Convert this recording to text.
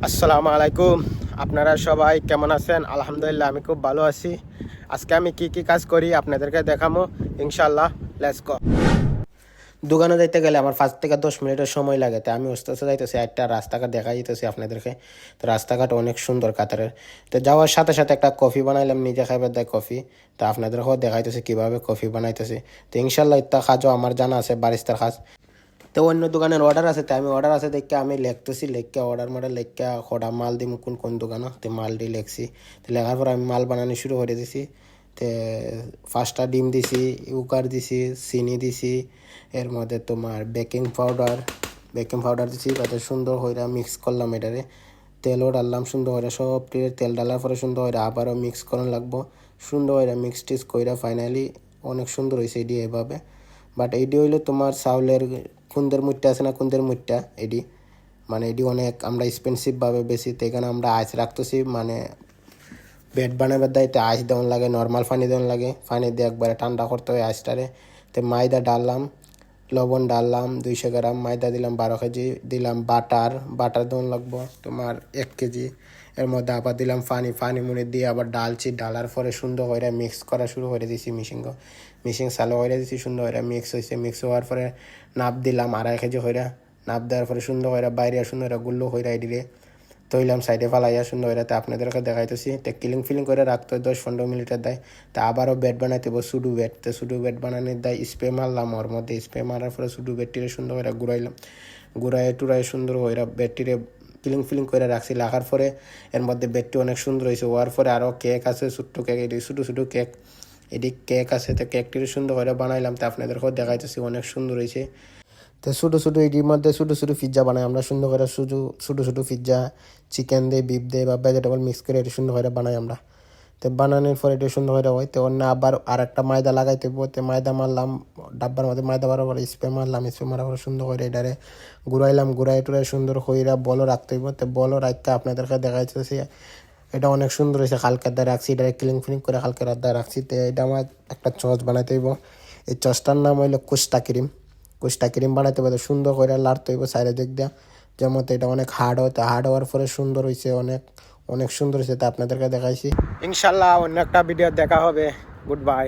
আসসালামু আলাইকুম। আপনারা সবাই কেমন আছেন? আলহামদুলিল্লাহ আমি খুব ভালো আছি। আজকে আমি কি কাজ করি আপনাদেরকে দেখাবো ইনশাআল্লাহ। Let's go. দোকানে যাইতে গেলে আমার 5 থেকে 10 মিনিটের সময় লাগে, তাই আমি আস্তে আস্তে যাইতেছি। একটা রাস্তাঘাট দেখা যাইতেছি আপনাদেরকে। তো রাস্তাঘাট অনেক সুন্দর কাতারের। তো যাওয়ার সাথে সাথে একটা কফি বানাইলাম, নিজে খাইবার দেয় কফি। তো আপনাদেরকেও দেখাইতেছি কীভাবে কফি বানাইতেছি। তো ইনশাআল্লাহ ইত্যা কাজও আমার জানা আছে, বারিস্তার কাজ। তো অন্য দোকানের অর্ডার আছে, তাই আমি অর্ডার আছে দেখে আমি লিখতেছি, লিখে অর্ডার লিখে কটা মাল দিই কোন কোন দোকানও। তো মালটি লিখছি। তো লেখার পর আমি মাল বানানো শুরু করে দিছি। তো 5টা ডিম দিছি, ইউকার দিছি, চিনি দিছি, এর মধ্যে তোমার বেকিং পাউডার দিছি। তাতে সুন্দর হইরা মিক্স করলাম এটারে। তেলও ডাললাম সুন্দর হইরা, সব তেল ডালার পরে সুন্দর হইরা আবারও মিক্স করানো লাগবো। সুন্দর হইরা মিক্স টিক্স কইরা ফাইনালি অনেক সুন্দর হয়েছে এটি এভাবে। বাট এইটি হইলো তোমার চাউলের কুন্দের মুঠটা আছে না, কুন্দের মুঠটা এটি মানে এটি অনেক আমরা এক্সপেন্সিভভাবে বেশি। তো এখানে আমরা আইস রাখতেছি, মানে বেড বানাবার দায়িত্বে আইস দেওয়ান লাগে, নর্মাল পানি দেওয়ান লাগে। পানি দিয়ে একবারে ঠান্ডা করতে হয় আইসটারে। তো ময়দা ডাললাম, লবণ ডাললাম 200 গ্রাম, ময়দা দিলাম 12 কেজি, দিলাম বাটার দেওয়ান লাগবো তোমার 1 কেজি। এর মধ্যে আবার দিলাম পানি মুড়ি দিয়ে আবার ডালার পরে সুন্দর করে মিক্স করা শুরু করে দিছি। মিশিং চালু করে দিছি, সুন্দর করে মিক্স হয়েছে। মিক্স হওয়ার পরে নাপ দিলাম 2.5 কেজি হইরা। নাপ দেওয়ার পরে সুন্দর করে বাইরে সুন্দর করে গুল্লো হইরা এদিকে তৈলাম সাইডে ফালাইয়া সুন্দর হইরা। তা আপনাদেরকে দেখাইতেছি। তো ফিলিং করে রাখতে হয় 10-15 মিনিটের দেয়। তা আবারও বেড বানাইতে হবে, সুডু বেড। তো সুডু বেড বানানোর দেয় স্প্রে মারলাম ওর মধ্যে। স্প্রে মারার পরে সুডু বেডটিরে সুন্দর করে ঘুরাইলাম। টুরাই সুন্দর হইরা বেডটিরে ফিলিং করে রাখছি। রাখার পরে এর মধ্যে বেডটি অনেক সুন্দর হয়েছে। হওয়ার পরে আরও কেক আছে, ছোট্ট কেক, এটি ছোটো কেক, এটি কেক আছে। তো কেকটির সুন্দর করে বানাইলাম। তো আপনাদেরকেও দেখাইতেছি, অনেক সুন্দর হয়েছে। তো ছোটো এটির মধ্যে ছোটো পিৎজা বানাই আমরা সুন্দর করে। ছোটো পিৎজা চিকেন দিয়ে, বিফ দিয়ে বা ভেজিটেবল মিক্স করে এটি সুন্দর করে বানাই আমরা। তো বানানোর পরে এটি সুন্দর করে হয়। তো অন্য আবার আর একটা ময়দা লাগাইতে হইব। তো ময়দা মারলাম ডাব্বার মধ্যে, ময়দা মারার পরে স্প্রে মারলাম পরে সুন্দর করে এটারে ঘুরাই টুরাই সুন্দর হইরা বলও রাখতে হইব। তো বলও রাখতে আপনাদেরকে দেখাইতেছি। এটা অনেক সুন্দর হয়েছে। কালকের দ্বারা রাখছি, এটা ফিলিং করে কালকের দ্বারা রাখছি। তো এটা আমার একটা চচ বানাইতে হইব। এই চচটার নাম হইলো কুস্টা ক্রিম বানাইতে হবে। সুন্দর করে লাড়তে হইব সাইডের দিক দিয়া। যেমন এটা অনেক হার্ড হয়, তো হার্ড হওয়ার পরে সুন্দর হয়েছে, অনেক সুন্দর হয়েছে। তা আপনাদেরকে দেখাইছি। ইনশাল্লাহ অন্য একটা ভিডিও দেখা হবে। Good bye.